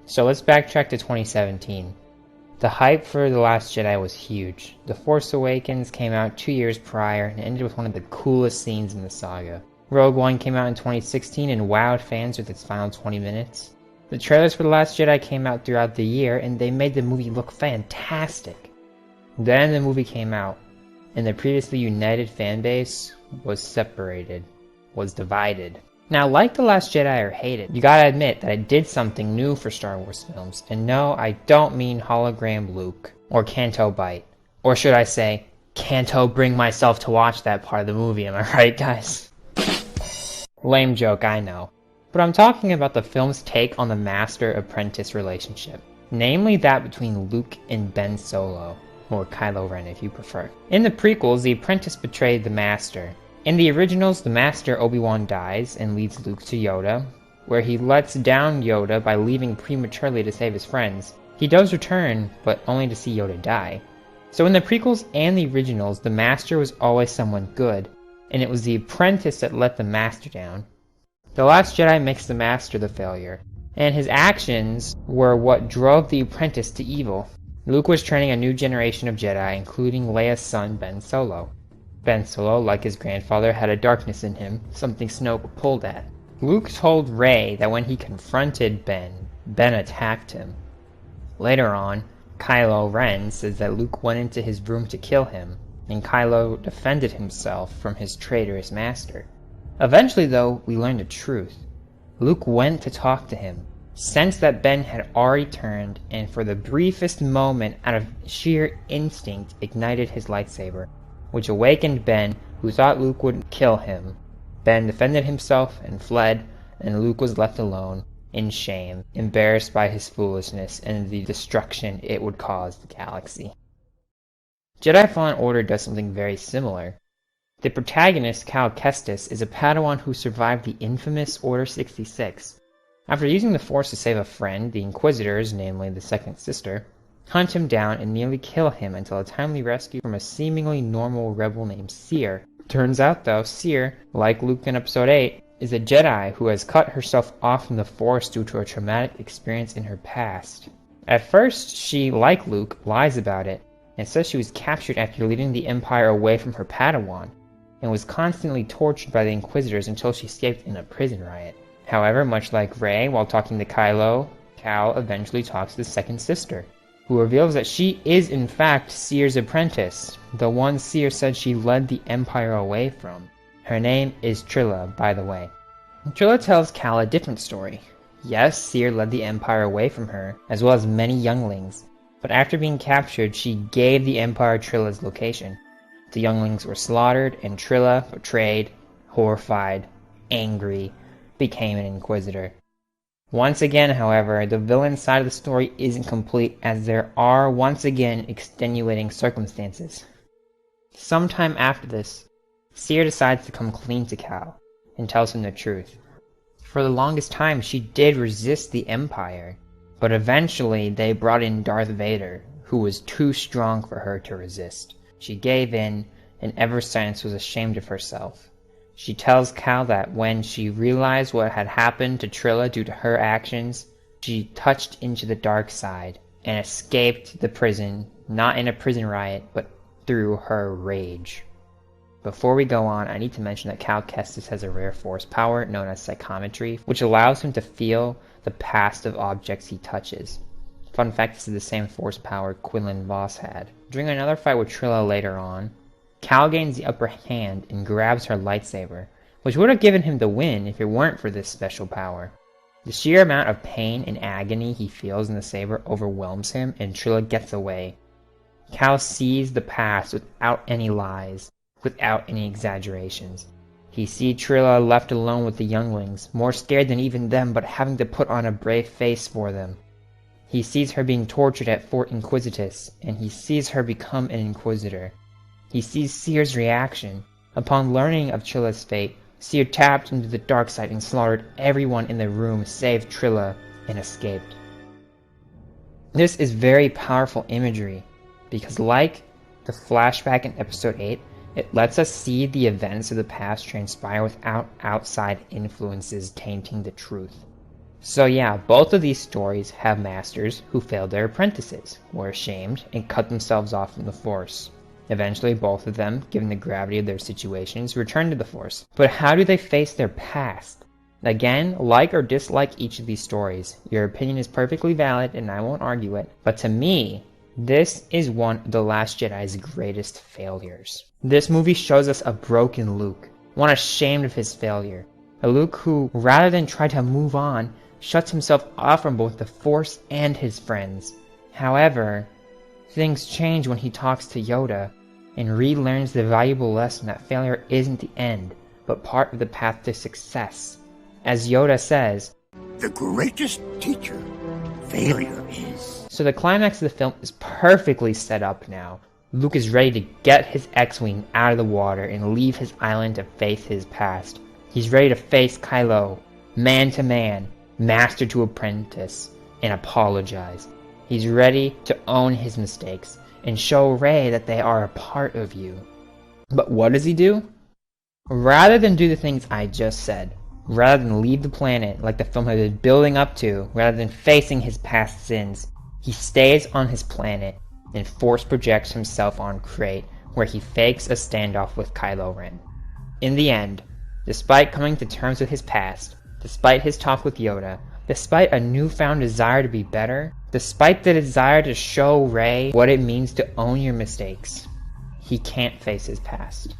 So let's backtrack to 2017. The hype for The Last Jedi was huge. The Force Awakens came out 2 years prior and ended with one of the coolest scenes in the saga. Rogue One came out in 2016 and wowed fans with its final 20 minutes. The trailers for The Last Jedi came out throughout the year and they made the movie look fantastic. Then the movie came out, and the previously united fanbase was separated, was divided. Now, like The Last Jedi or hate it, you gotta admit that it did something new for Star Wars films. And no, I don't mean hologram Luke, or Canto Bite. Or should I say, Canto bring myself to watch that part of the movie, am I right, guys? Lame joke, I know. But I'm talking about the film's take on the master-apprentice relationship. Namely that between Luke and Ben Solo, or Kylo Ren if you prefer. In the prequels, the apprentice betrayed the master. In the originals, the master Obi-Wan dies and leads Luke to Yoda, where he lets down Yoda by leaving prematurely to save his friends. He does return, but only to see Yoda die. So in the prequels and the originals, the master was always someone good, and it was the apprentice that let the master down. The Last Jedi makes the master the failure, and his actions were what drove the apprentice to evil. Luke was training a new generation of Jedi, including Leia's son Ben Solo. Ben Solo, like his grandfather, had a darkness in him, something Snoke pulled at. Luke told Rey that when he confronted Ben attacked him. Later on, Kylo Ren says that Luke went into his room to kill him, and Kylo defended himself from his traitorous master. Eventually, though, we learned the truth. Luke went to talk to him, sensed that Ben had already turned, and for the briefest moment, out of sheer instinct, ignited his lightsaber, which awakened Ben, who thought Luke would kill him. Ben defended himself and fled, and Luke was left alone, in shame, embarrassed by his foolishness and the destruction it would cause the galaxy. Jedi Fallen Order does something very similar. The protagonist, Cal Kestis, is a Padawan who survived the infamous Order 66. After using the Force to save a friend, the Inquisitors, namely the second sister, hunt him down and nearly kill him until a timely rescue from a seemingly normal rebel named Seer. Turns out though, Seer, like Luke in Episode 8, is a Jedi who has cut herself off from the Force due to a traumatic experience in her past. At first, she, like Luke, lies about it, and says she was captured after leading the Empire away from her Padawan, and was constantly tortured by the Inquisitors until she escaped in a prison riot. However, much like Rey, while talking to Kylo, Cal eventually talks to the second sister, who reveals that she is in fact Seer's apprentice, the one Seer said she led the Empire away from. Her name is Trilla, by the way. Trilla tells Cal a different story. Yes, Seer led the Empire away from her, as well as many younglings, but after being captured, she gave the Empire Trilla's location. The younglings were slaughtered, and Trilla, betrayed, horrified, angry, became an Inquisitor. Once again, however, the villain side of the story isn't complete, as there are once again extenuating circumstances. Sometime after this, Seer decides to come clean to Cal, and tells him the truth. For the longest time, she did resist the Empire, but eventually they brought in Darth Vader, who was too strong for her to resist. She gave in, and ever since was ashamed of herself. She tells Cal that when she realized what had happened to Trilla due to her actions, she touched into the dark side and escaped the prison, not in a prison riot, but through her rage. Before we go on, I need to mention that Cal Kestis has a rare force power known as psychometry, which allows him to feel the past of objects he touches. Fun fact, this is the same force power Quinlan Vos had. During another fight with Trilla later on, Cal gains the upper hand and grabs her lightsaber, which would have given him the win if it weren't for this special power. The sheer amount of pain and agony he feels in the saber overwhelms him, and Trilla gets away. Cal sees the past without any lies, without any exaggerations. He sees Trilla left alone with the younglings, more scared than even them, but having to put on a brave face for them. He sees her being tortured at Fort Inquisitus, and he sees her become an Inquisitor. He sees Seer's reaction. Upon learning of Trilla's fate, Seer tapped into the dark side and slaughtered everyone in the room save Trilla and escaped. This is very powerful imagery, because like the flashback in Episode 8, it lets us see the events of the past transpire without outside influences tainting the truth. So yeah, both of these stories have masters who failed their apprentices, were ashamed, and cut themselves off from the Force. Eventually, both of them, given the gravity of their situations, return to the Force. But how do they face their past? Again, like or dislike each of these stories. Your opinion is perfectly valid and I won't argue it. But to me, this is one of The Last Jedi's greatest failures. This movie shows us a broken Luke, one ashamed of his failure. A Luke who, rather than try to move on, shuts himself off from both the Force and his friends. However, things change when he talks to Yoda and relearns the valuable lesson that failure isn't the end, but part of the path to success. As Yoda says, "The greatest teacher, failure is." So the climax of the film is perfectly set up now. Luke is ready to get his X-Wing out of the water and leave his island to face his past. He's ready to face Kylo, man to man, master to apprentice, and apologize. He's ready to own his mistakes and show Rey that they are a part of you. But what does he do? Rather than do the things I just said, rather than leave the planet like the film had been building up to, rather than facing his past sins, he stays on his planet and force projects himself on Crate, where he fakes a standoff with Kylo Ren. In the end, despite coming to terms with his past, despite his talk with Yoda, despite a newfound desire to be better, despite the desire to show Rey what it means to own your mistakes, he can't face his past.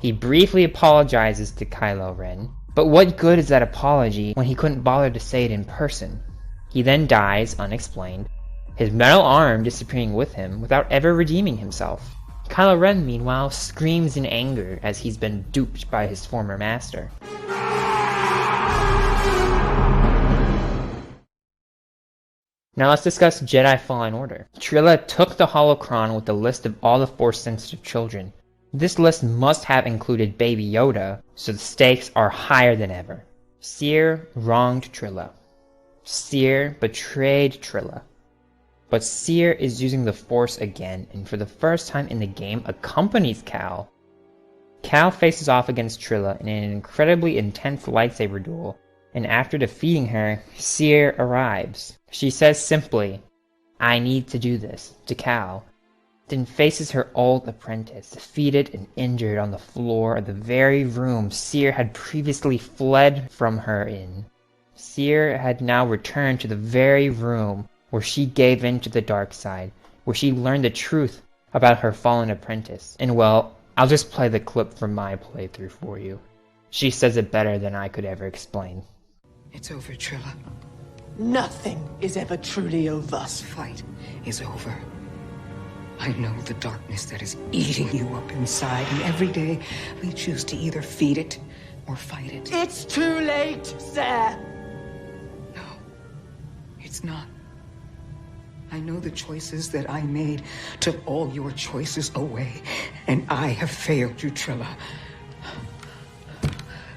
He briefly apologizes to Kylo Ren, but what good is that apology when he couldn't bother to say it in person? He then dies unexplained, his metal arm disappearing with him without ever redeeming himself. Kylo Ren, meanwhile, screams in anger as he's been duped by his former master. Now let's discuss Jedi Fallen Order. Trilla took the holocron with a list of all the Force-sensitive children. This list must have included Baby Yoda, so the stakes are higher than ever. Cere wronged Trilla. Cere betrayed Trilla. But Cere is using the Force again, and for the first time in the game accompanies Cal. Cal faces off against Trilla in an incredibly intense lightsaber duel, and after defeating her, Cere arrives. She says simply, "I need to do this," to Cal, then faces her old apprentice, defeated and injured on the floor of the very room Cere had previously fled from her in. Cere had now returned to the very room where she gave in to the dark side, where she learned the truth about her fallen apprentice. And well, I'll just play the clip from my playthrough for you. She says it better than I could ever explain. "It's over, Trilla. Nothing is ever truly over. This fight is over. I know the darkness that is eating you up inside, and every day we choose to either feed it or fight it." It's too late, sir. No, it's not. I know the choices that I made took all your choices away, and I have failed you, Trilla.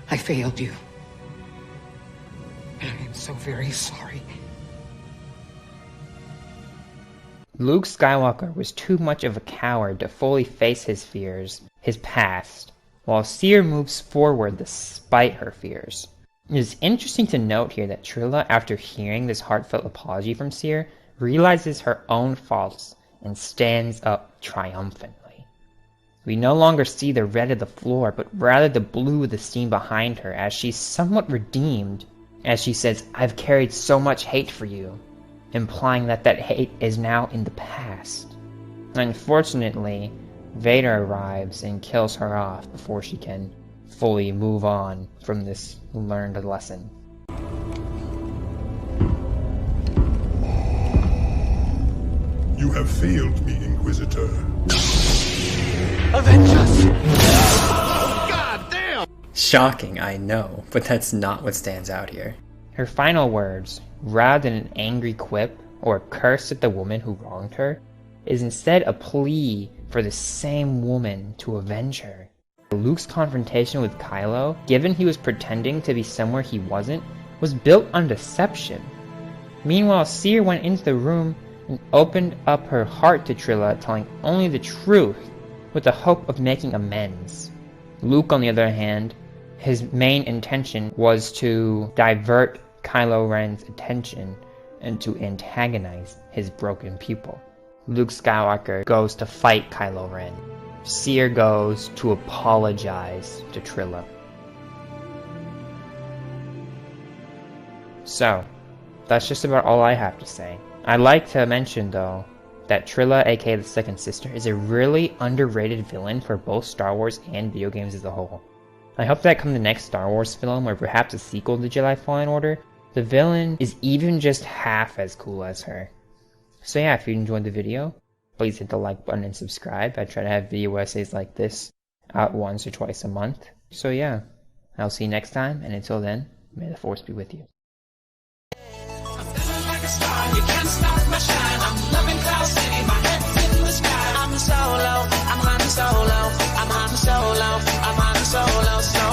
I failed you. And I am so very sorry. Luke Skywalker was too much of a coward to fully face his fears, his past, while Cere moves forward despite her fears. It is interesting to note here that Trilla, after hearing this heartfelt apology from Cere, realizes her own faults and stands up triumphantly. We no longer see the red of the floor, but rather the blue of the steam behind her as she's somewhat redeemed, as she says, "I've carried so much hate for you," implying that that hate is now in the past. Unfortunately, Vader arrives and kills her off before she can fully move on from this learned lesson. You have failed me, Inquisitor. Avengers! God damn! Shocking, I know, but that's not what stands out here. Her final words, rather than an angry quip or a curse at the woman who wronged her, is instead a plea for the same woman to avenge her. Luke's confrontation with Kylo, given he was pretending to be somewhere he wasn't, was built on deception. Meanwhile, Cere went into the room and opened up her heart to Trilla, telling only the truth, with the hope of making amends. Luke, on the other hand, his main intention was to divert Kylo Ren's attention and to antagonize his broken pupil. Luke Skywalker goes to fight Kylo Ren. Seer goes to apologize to Trilla. So, that's just about all I have to say. I'd like to mention though, that Trilla, aka the Second Sister, is a really underrated villain for both Star Wars and video games as a whole. I hope that come the next Star Wars film, or perhaps a sequel to Jedi Fallen Order, the villain is even just half as cool as her. So yeah, if you enjoyed the video, please hit the like button and subscribe. I try to have video essays like this out once or twice a month. So yeah, I'll see you next time, and until then, may the Force be with you. You can't stop my shine. I'm loving Cloud City. My head's in the sky. I'm solo. I'm Han Solo. I'm Han Solo. I'm Han Solo.